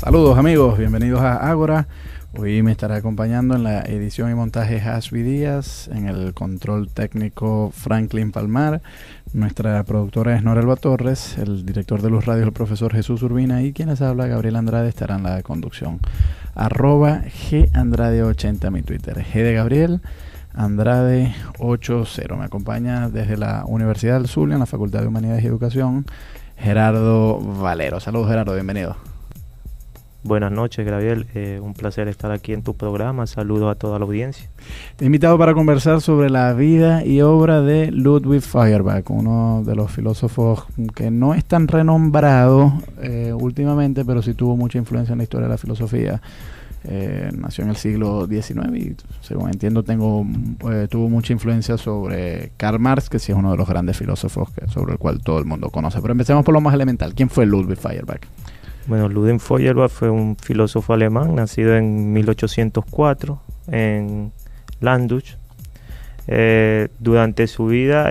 Saludos amigos, bienvenidos a Ágora. Hoy me estará acompañando en la edición y montaje Hasby Díaz, en el control técnico Franklin Palmar, nuestra productora es Norelba Torres, el director de Luz Radio el profesor Jesús Urbina y quien les habla, Gabriel Andrade, estará en la conducción. @GAndrade80 mi Twitter, G de Gabriel, Andrade 80. Me acompaña desde la Universidad del Zulia, en la Facultad de Humanidades y Educación, Gerardo Valero. Saludos Gerardo, bienvenido. Buenas noches, Gabriel. Un placer estar aquí en tu programa. Saludos a toda la audiencia. Te he invitado para conversar sobre la vida y obra de Ludwig Feuerbach, uno de los filósofos que no es tan renombrado últimamente, pero sí tuvo mucha influencia en la historia de la filosofía. Nació en el siglo XIX y, según entiendo, tuvo mucha influencia sobre Karl Marx, que sí es uno de los grandes filósofos sobre el cual todo el mundo conoce. Pero empecemos por lo más elemental. ¿Quién fue Ludwig Feuerbach? Bueno, Ludwig Feuerbach fue un filósofo alemán, nacido en 1804 en Landshut. Durante su vida,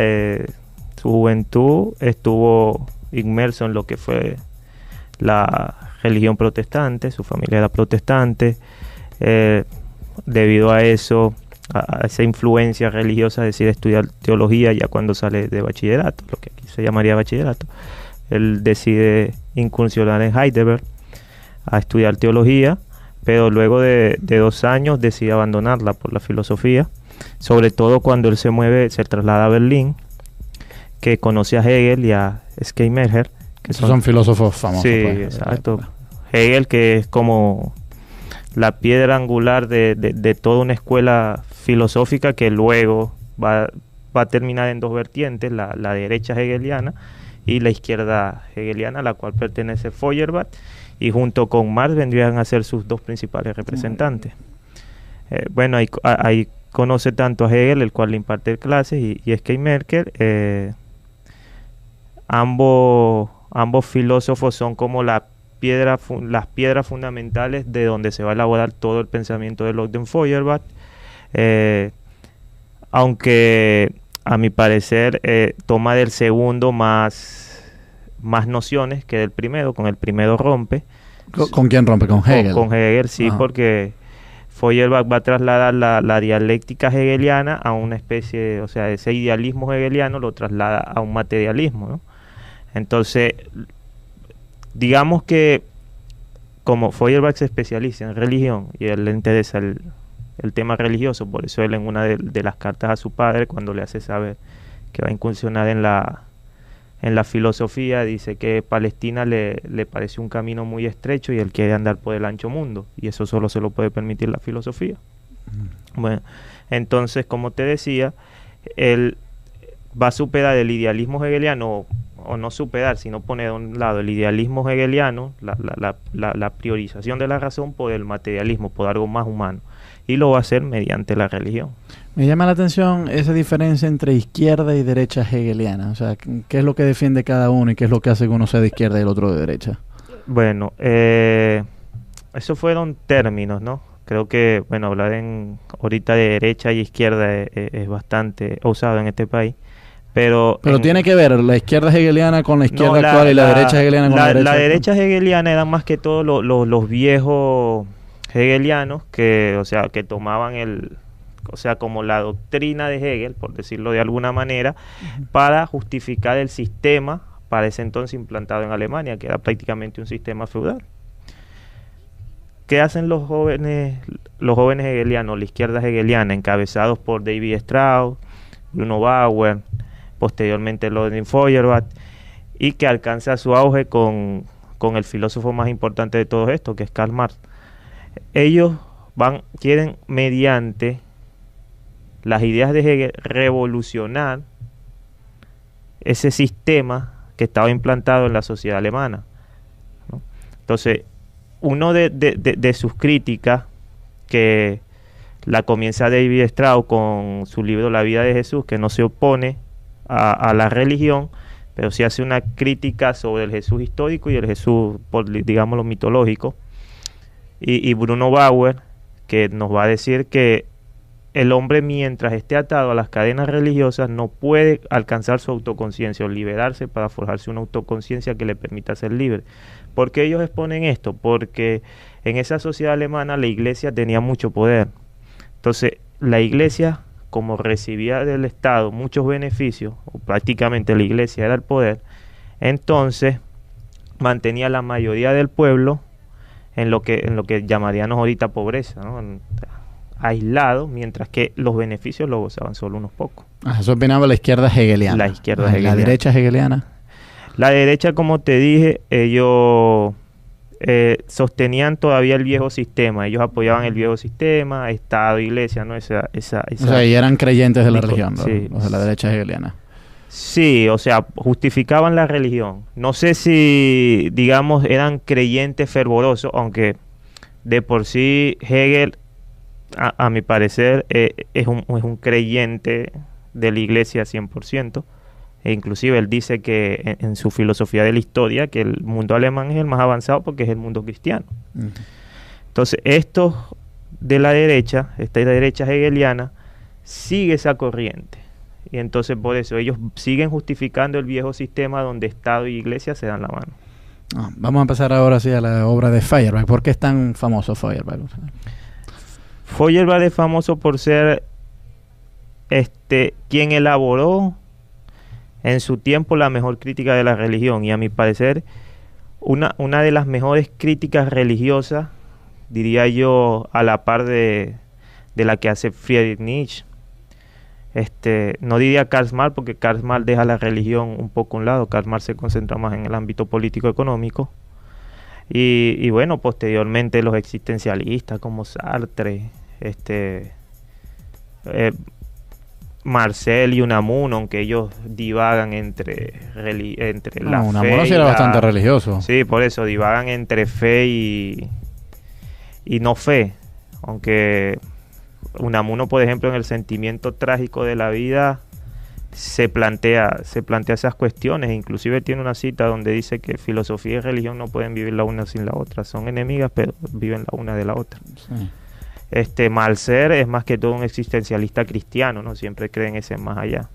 su juventud, estuvo inmerso en lo que fue la religión protestante. Su familia era protestante. Debido a eso, a esa influencia religiosa, decide estudiar teología ya cuando sale de bachillerato, lo que aquí se llamaría bachillerato. Él decide incursionar en Heidelberg a estudiar teología, pero luego de 2 años decide abandonarla por la filosofía, sobre todo cuando él se traslada a Berlín, que conoce a Hegel y a Schleiermacher, que son filósofos famosos. Sí, pues, exacto. Hegel, que es como la piedra angular de toda una escuela filosófica que luego va a terminar en 2 vertientes, la derecha hegeliana y la izquierda hegeliana, a la cual pertenece Feuerbach, y junto con Marx vendrían a ser sus 2 principales representantes. Bueno, ahí conoce tanto a Hegel, el cual le imparte clases, y Schleiermacher. Ambos filósofos son como las piedras fundamentales de donde se va a elaborar todo el pensamiento de Ludwig Feuerbach, aunque a mi parecer toma del segundo más nociones que del primero. Con el primero rompe. ¿Con quién rompe? ¿Con Hegel? Con Hegel, sí. Ajá. Porque Feuerbach va a trasladar la dialéctica hegeliana a una especie, o sea, ese idealismo hegeliano lo traslada a un materialismo, ¿no? Entonces, digamos que como Feuerbach se especializa en religión y a él le interesa el tema religioso, por eso él en una de las cartas a su padre, cuando le hace saber que va a incursionar en la filosofía, dice que Palestina le parece un camino muy estrecho y él quiere andar por el ancho mundo, y eso solo se lo puede permitir la filosofía. Bueno, entonces, como te decía, él va a superar el idealismo hegeliano, o no superar, sino poner a un lado el idealismo hegeliano, la priorización de la razón, por el materialismo, por algo más humano, y lo va a hacer mediante la religión. Me llama la atención esa diferencia entre izquierda y derecha hegeliana. O sea, ¿qué es lo que defiende cada uno y qué es lo que hace que uno sea de izquierda y el otro de derecha? Bueno, esos fueron términos, ¿no? Creo que, bueno, hablar ahorita de derecha y izquierda es bastante usado en este país. Pero tiene que ver la izquierda hegeliana con la izquierda actual y la derecha hegeliana con la derecha actual. La derecha hegeliana eran más que todo los viejos hegelianos que tomaban como la doctrina de Hegel, por decirlo de alguna manera, para justificar el sistema para ese entonces implantado en Alemania, que era prácticamente un sistema feudal. ¿Qué hacen los jóvenes hegelianos, la izquierda hegeliana, encabezados por David Strauss, Bruno Bauer, posteriormente Ludwig Feuerbach, y que alcanza su auge con el filósofo más importante de todo esto, que es Karl Marx? Ellos quieren, mediante las ideas de Hegel, revolucionar ese sistema que estaba implantado en la sociedad alemana, ¿no? Entonces, uno de sus críticas, que la comienza David Strauss con su libro La vida de Jesús, que no se opone a la religión, pero sí hace una crítica sobre el Jesús histórico y el Jesús, digámoslo, mitológico. Y Bruno Bauer, que nos va a decir que el hombre, mientras esté atado a las cadenas religiosas, no puede alcanzar su autoconciencia o liberarse para forjarse una autoconciencia que le permita ser libre. ¿Por qué ellos exponen esto? Porque en esa sociedad alemana la iglesia tenía mucho poder. Entonces, la iglesia, como recibía del Estado muchos beneficios, o prácticamente la iglesia era el poder, entonces mantenía la mayoría del pueblo en lo que llamaríamos ahorita pobreza, ¿no? Aislado, mientras que los beneficios los gozaban solo unos pocos. Eso opinaba la izquierda hegeliana. La izquierda hegeliana. La derecha hegeliana. La derecha, como te dije, ellos sostenían todavía el viejo sistema. Ellos apoyaban el viejo sistema, Estado, Iglesia, ¿no? O sea, y eran creyentes de la religión, sí, los de la derecha hegeliana. Sí, o sea, justificaban la religión. No sé si, digamos, eran creyentes fervorosos, aunque de por sí Hegel, a mi parecer, es un creyente de la iglesia 100%. E inclusive él dice que en su filosofía de la historia, que el mundo alemán es el más avanzado porque es el mundo cristiano. Entonces, estos de la derecha, esta derecha hegeliana, sigue esa corriente. Y entonces por eso ellos siguen justificando el viejo sistema donde Estado y Iglesia se dan la mano. Vamos a empezar ahora sí a la obra de Feuerbach. ¿Por qué es tan famoso Feuerbach? Feuerbach es famoso por ser quien elaboró en su tiempo la mejor crítica de la religión, y a mi parecer una de las mejores críticas religiosas, diría yo, a la par de la que hace Friedrich Nietzsche. No diría Karl Marx, porque Karl Marx deja la religión un poco a un lado. Karl Marx se concentra más en el ámbito político-económico. Y bueno, posteriormente los existencialistas como Sartre, Marcel y Unamuno, aunque ellos divagan entre la fe. Unamuno sí era bastante religioso. Sí, por eso divagan entre fe y no fe. Aunque Unamuno, por ejemplo, en el sentimiento trágico de la vida se plantea esas cuestiones. Inclusive tiene una cita donde dice que filosofía y religión no pueden vivir la una sin la otra. Son enemigas, pero viven la una de la otra. Sí. Marcel es más que todo un existencialista cristiano, ¿no? Siempre cree en ese más allá.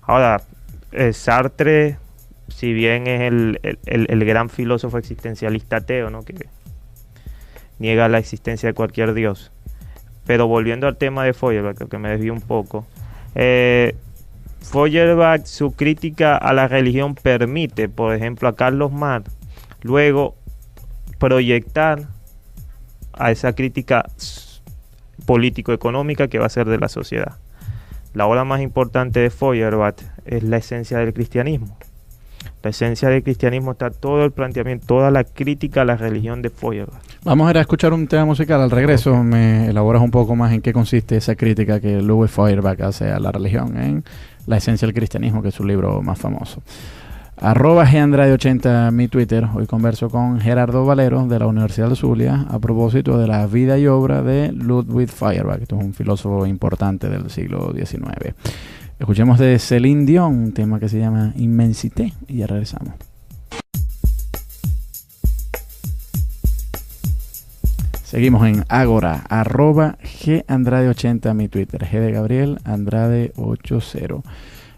Ahora, Sartre, si bien es el gran filósofo existencialista ateo, ¿no? Que niega la existencia de cualquier dios. Pero volviendo al tema de Feuerbach, creo que me desvío un poco. Feuerbach, su crítica a la religión permite, por ejemplo, a Carlos Marx, luego proyectar a esa crítica político-económica que va a ser de la sociedad. La obra más importante de Feuerbach es la esencia del cristianismo. La esencia del cristianismo está todo el planteamiento, toda la crítica a la religión de Feuerbach. Vamos a ir a escuchar un tema musical. Al regreso me elaboras un poco más en qué consiste esa crítica que Ludwig Feuerbach hace a la religión en La esencia del cristianismo, que es su libro más famoso. @gandrade80 mi Twitter. Hoy converso con Gerardo Valero de la Universidad del Zulia a propósito de la vida y obra de Ludwig Feuerbach. Esto es un filósofo importante del siglo XIX. Escuchemos de Céline Dion un tema que se llama Immensité y ya regresamos. Seguimos en Ágora, @gandrade80 mi Twitter, G de Gabriel, Andrade80.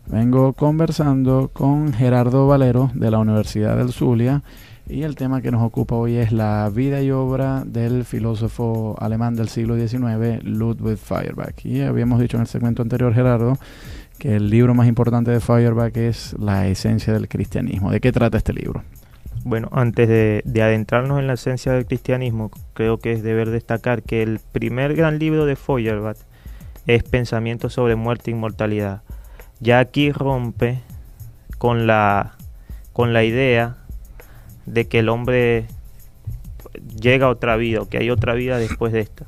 Vengo conversando con Gerardo Valero de la Universidad del Zulia y el tema que nos ocupa hoy es la vida y obra del filósofo alemán del siglo XIX, Ludwig Feuerbach. Y habíamos dicho en el segmento anterior, Gerardo, que el libro más importante de Feuerbach es La esencia del cristianismo. ¿De qué trata este libro? Bueno, antes de adentrarnos en la esencia del cristianismo, creo que es deber destacar que el primer gran libro de Feuerbach es Pensamientos sobre muerte e inmortalidad. Ya aquí rompe con la idea de que el hombre llega a otra vida, o que hay otra vida después de esta.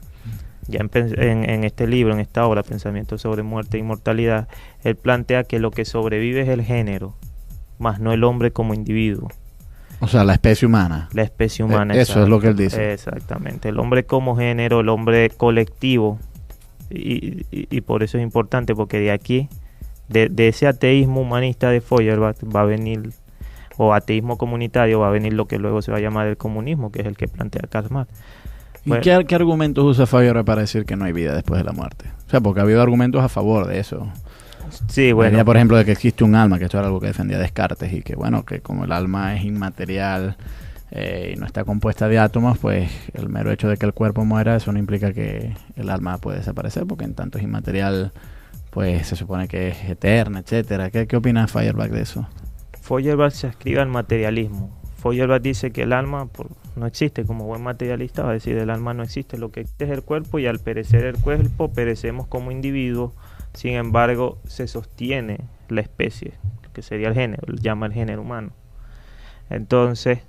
Ya en este libro, en esta obra, Pensamientos sobre muerte e inmortalidad, él plantea que lo que sobrevive es el género, más no el hombre como individuo. O sea, la especie humana. La especie humana. Eso es lo que él dice. Exactamente. El hombre como género, el hombre colectivo. Y por eso es importante, porque de aquí, de ese ateísmo humanista de Feuerbach, va a venir, o ateísmo comunitario, va a venir lo que luego se va a llamar el comunismo, que es el que plantea Karl Marx. ¿Y Bueno, qué argumentos usa Feuerbach para decir que no hay vida después de la muerte? O sea, porque ha habido argumentos a favor de eso. sí, La bueno. idea, por ejemplo, de que existe un alma, que esto era algo que defendía Descartes, y que bueno, que como el alma es inmaterial y no está compuesta de átomos, pues el mero hecho de que el cuerpo muera, eso no implica que el alma puede desaparecer, porque en tanto es inmaterial, pues se supone que es eterna, etcétera. ¿Qué opina Feuerbach de eso? Feuerbach se escribe al materialismo. Feuerbach dice que el alma no existe. Como buen materialista va a decir el alma no existe, lo que existe es el cuerpo, y al perecer el cuerpo perecemos como individuos. Sin embargo, se sostiene la especie, que sería el género, él llama el género humano. Entonces,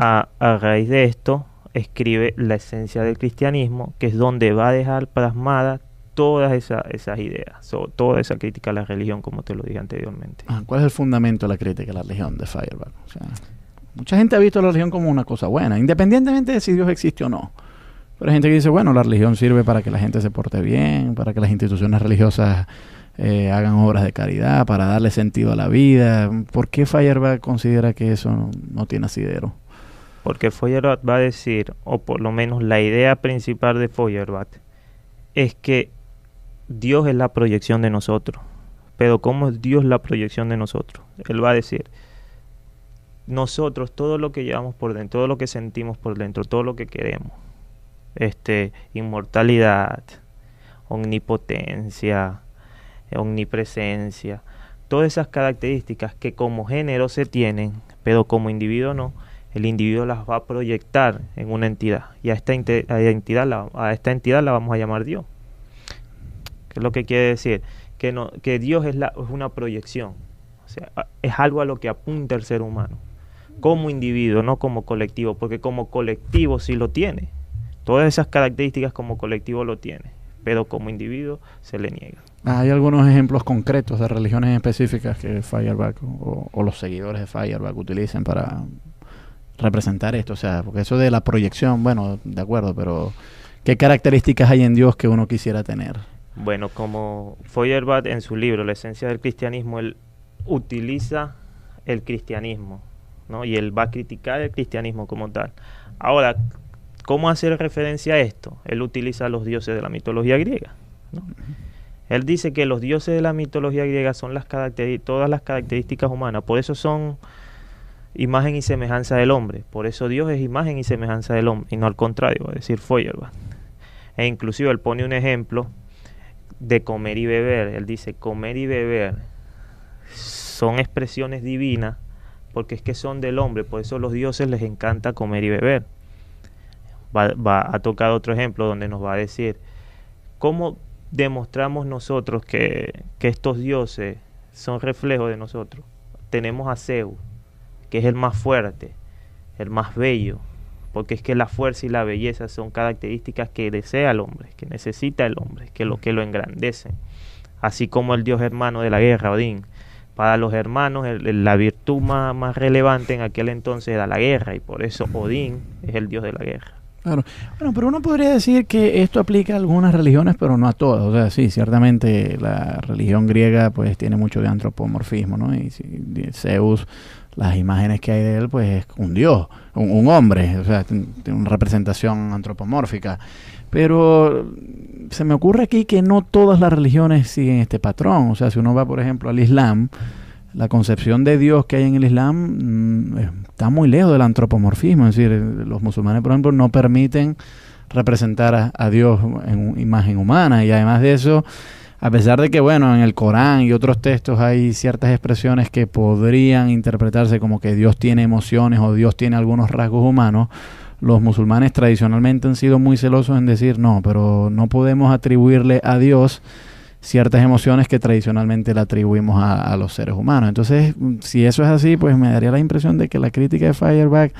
a raíz de esto, escribe La esencia del cristianismo, que es donde va a dejar plasmada todas esas ideas, toda esa crítica a la religión, como te lo dije anteriormente. ¿Cuál es el fundamento de la crítica a la religión de Feuerbach? O sea, mucha gente ha visto la religión como una cosa buena, independientemente de si Dios existe o no. Pero hay gente que dice, bueno, la religión sirve para que la gente se porte bien, para que las instituciones religiosas hagan obras de caridad, para darle sentido a la vida. ¿Por qué Feuerbach considera que eso no tiene asidero? Porque Feuerbach va a decir, o por lo menos la idea principal de Feuerbach, es que Dios es la proyección de nosotros. Pero ¿cómo es Dios la proyección de nosotros? Él va a decir, nosotros, todo lo que llevamos por dentro, todo lo que sentimos por dentro, todo lo que queremos, inmortalidad, omnipotencia, omnipresencia, todas esas características que como género se tienen, pero como individuo no, el individuo las va a proyectar en una entidad, y a esta entidad la vamos a llamar Dios. ¿Qué es lo que quiere decir? Que Dios es una proyección, o sea, es algo a lo que apunta el ser humano, como individuo, no como colectivo, porque como colectivo sí lo tiene. Todas esas características como colectivo lo tiene, pero como individuo se le niega. ¿Hay algunos ejemplos concretos de religiones específicas que Feuerbach o los seguidores de Feuerbach utilicen para representar esto? O sea, porque eso de la proyección, bueno, de acuerdo, pero ¿qué características hay en Dios que uno quisiera tener? Bueno, como Feuerbach en su libro La esencia del cristianismo, él utiliza el cristianismo, ¿no? Y él va a criticar el cristianismo como tal. Ahora, ¿cómo hacer referencia a esto? Él utiliza a los dioses de la mitología griega, ¿no? Él dice que los dioses de la mitología griega son todas las características humanas, por eso son imagen y semejanza del hombre, por eso Dios es imagen y semejanza del hombre, y no al contrario, va a decir Feuerbach. E inclusive él pone un ejemplo de comer y beber. Él dice, comer y beber son expresiones divinas, porque es que son del hombre, por eso a los dioses les encanta comer y beber. Va a tocar otro ejemplo donde nos va a decir cómo demostramos nosotros que estos dioses son reflejos de nosotros. Tenemos a Zeus, que es el más fuerte, el más bello, porque es que la fuerza y la belleza son características que desea el hombre, que necesita el hombre, que lo engrandecen. Así como el dios hermano de la guerra, Odín. Para los hermanos, la virtud más relevante en aquel entonces era la guerra, y por eso Odín es el dios de la guerra. Claro. Bueno, pero uno podría decir que esto aplica a algunas religiones, pero no a todas. O sea, sí, ciertamente la religión griega pues tiene mucho de antropomorfismo, ¿no? Y Zeus, las imágenes que hay de él, pues es un dios, un hombre, o sea, tiene una representación antropomórfica. Pero se me ocurre aquí que no todas las religiones siguen este patrón. O sea, si uno va, por ejemplo, al Islam, la concepción de Dios que hay en el Islam está muy lejos del antropomorfismo. Es decir, los musulmanes, por ejemplo, no permiten representar a Dios en imagen humana. Y además de eso, a pesar de que, bueno, en el Corán y otros textos hay ciertas expresiones que podrían interpretarse como que Dios tiene emociones o Dios tiene algunos rasgos humanos, los musulmanes tradicionalmente han sido muy celosos en decir, no, pero no podemos atribuirle a Dios ciertas emociones que tradicionalmente le atribuimos a los seres humanos. Entonces, si eso es así, pues me daría la impresión de que la crítica de Feuerbach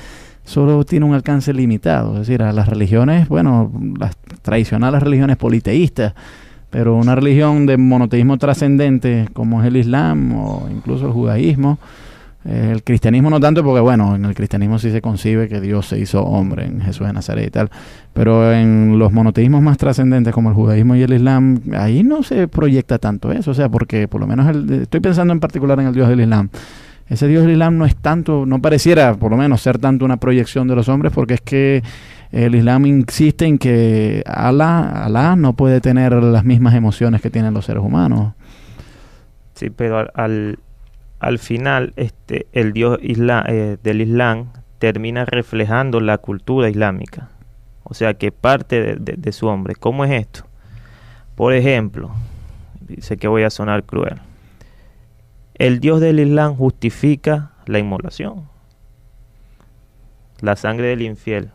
solo tiene un alcance limitado. Es decir, a las religiones, bueno, las tradicionales religiones politeístas, pero una religión de monoteísmo trascendente como es el Islam o incluso el judaísmo, el cristianismo no tanto, porque bueno, en el cristianismo sí se concibe que Dios se hizo hombre en Jesús de Nazaret y tal, pero en los monoteísmos más trascendentes como el judaísmo y el Islam, ahí no se proyecta tanto eso. O sea, porque por lo menos estoy pensando en particular en el Dios del Islam. ese Dios del Islam no es tanto, no pareciera por lo menos ser tanto una proyección de los hombres, porque es que el Islam insiste en que Alá no puede tener las mismas emociones que tienen los seres humanos. Sí, pero al final el Dios del Islam termina reflejando la cultura islámica. O sea, que parte de su hombre. ¿Cómo es esto? Por ejemplo, sé que voy a sonar cruel. El Dios del Islam justifica la inmolación, la sangre del infiel.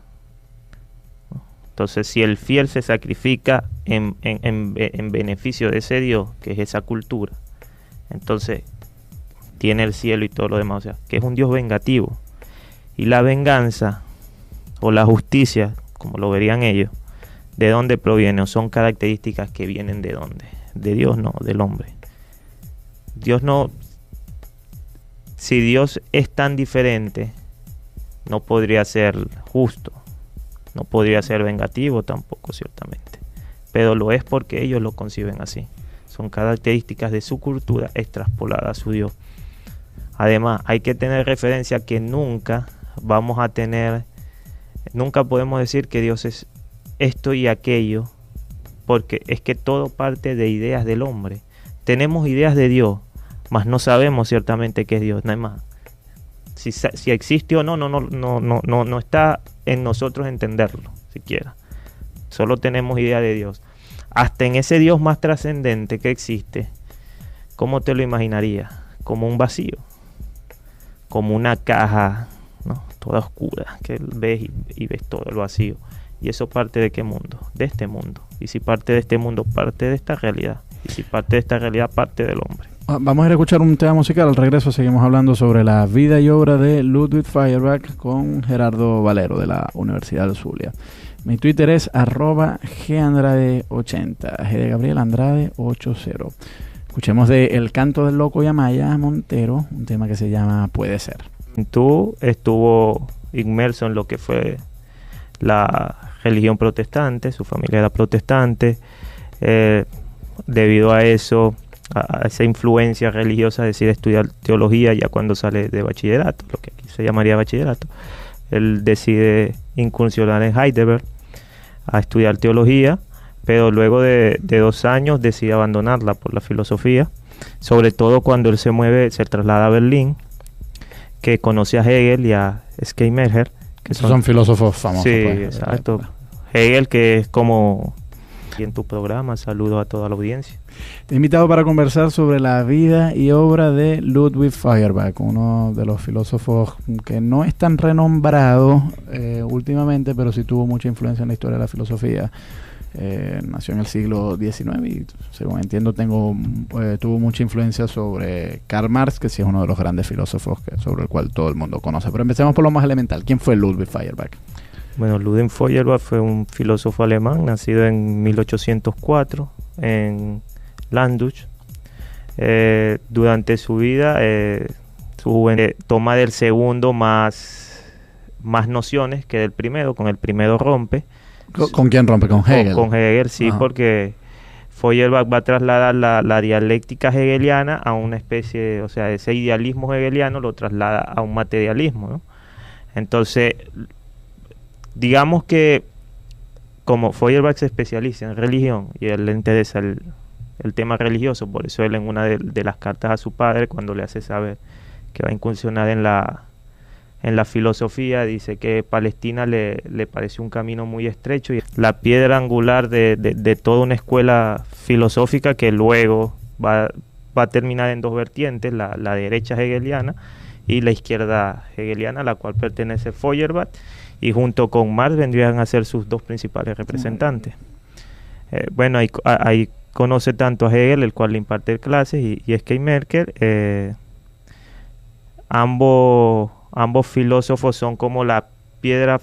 Entonces, si el fiel se sacrifica en beneficio de ese Dios, que es esa cultura, entonces tiene el cielo y todo lo demás. O sea, que es un Dios vengativo. Y la venganza o la justicia, como lo verían ellos, ¿de dónde proviene? ¿O son características que vienen de dónde? De Dios, no, del hombre. Dios no... Si Dios es tan diferente, no podría ser justo, no podría ser vengativo tampoco, ciertamente. Pero lo es porque ellos lo conciben así. Son características de su cultura extraspoladas a su Dios. Además, hay que tener referencia que nunca podemos decir que Dios es esto y aquello, porque es que todo parte de ideas del hombre. Tenemos ideas de Dios, mas no sabemos ciertamente qué es Dios, nada más. Si existe o no está en nosotros entenderlo, siquiera. Solo tenemos idea de Dios. Hasta en ese Dios más trascendente que existe, ¿cómo te lo imaginarías? Como un vacío, como una caja, ¿no?, toda oscura, que ves y ves todo el vacío. ¿Y eso parte de qué mundo? De este mundo. Y si parte de este mundo, parte de esta realidad. Y si parte de esta realidad, parte del hombre. Vamos a ir a escuchar un tema musical. Al regreso seguimos hablando sobre la vida y obra de Ludwig Feuerbach con Gerardo Valero de la Universidad del Zulia. Mi Twitter es @gandrade80, G de Gabriel Andrade 80. Escuchemos de El Canto del Loco y Amaya Montero, un tema que se llama Puede Ser. Tú estuvo inmerso en lo que fue la religión protestante, su familia era protestante, debido a eso, a esa influencia religiosa, decide estudiar teología ya cuando sale de bachillerato, lo que aquí se llamaría bachillerato. Él decide incursionar en Heidelberg a estudiar teología, pero luego de 2 años decide abandonarla por la filosofía, sobre todo cuando él se traslada a Berlín, que conoce a Hegel y a Schleiermacher, que son filósofos famosos. Sí, pues, exacto. Hegel, que es como... Y en tu programa, saludo a toda la audiencia. Te he invitado para conversar sobre la vida y obra de Ludwig Feuerbach, uno de los filósofos que no es tan renombrado últimamente, pero sí tuvo mucha influencia en la historia de la filosofía. Nació en el siglo XIX y, según entiendo, tuvo mucha influencia sobre Karl Marx, que sí es uno de los grandes filósofos sobre el cual todo el mundo conoce. Pero empecemos por lo más elemental. ¿Quién fue Ludwig Feuerbach? Bueno, Ludwig Feuerbach fue un filósofo alemán, nacido en 1804 en Landshut. Durante su vida, su juventud, toma del segundo más nociones que del primero. Con el primero rompe. ¿Con quién rompe? ¿Con Hegel? Con Hegel, sí. Ajá. Porque Feuerbach va a trasladar la dialéctica hegeliana a una especie, o sea, ese idealismo hegeliano lo traslada a un materialismo, ¿no? Entonces, digamos que como Feuerbach se especializa en religión y a él le interesa el tema religioso, por eso él en una de las cartas a su padre, cuando le hace saber que va a incursionar en la filosofía, dice que Palestina le pareció un camino muy estrecho y la piedra angular de toda una escuela filosófica que luego va a terminar en 2 vertientes, la derecha hegeliana y la izquierda hegeliana, a la cual pertenece Feuerbach, y junto con Marx vendrían a ser sus 2 principales representantes. Bueno, ahí conoce tanto a Hegel, el cual le imparte clases, y Schleiermacher. Ambos filósofos son como las piedras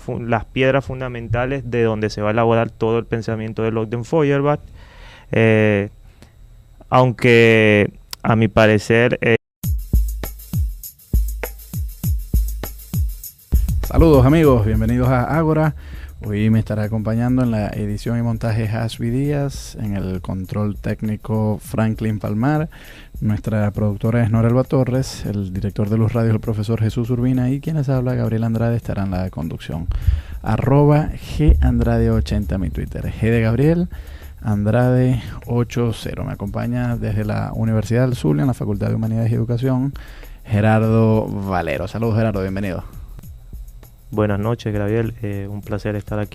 fundamentales de donde se va a elaborar todo el pensamiento de Ludwig Feuerbach, aunque a mi parecer... Saludos amigos, bienvenidos a Ágora, Hoy me estará acompañando en la edición y montaje Hasby Díaz, en el control técnico Franklin Palmar, nuestra productora es Norelba Torres, el director de Luz Radio el profesor Jesús Urbina y quien les habla, Gabriel Andrade, estará en la conducción. @GAndrade80 mi Twitter, G de Gabriel, Andrade 80. Me acompaña desde la Universidad del Zulia, en la Facultad de Humanidades y Educación, Gerardo Valero. Saludos, Gerardo, bienvenido. Buenas noches, Gabriel. Un placer estar aquí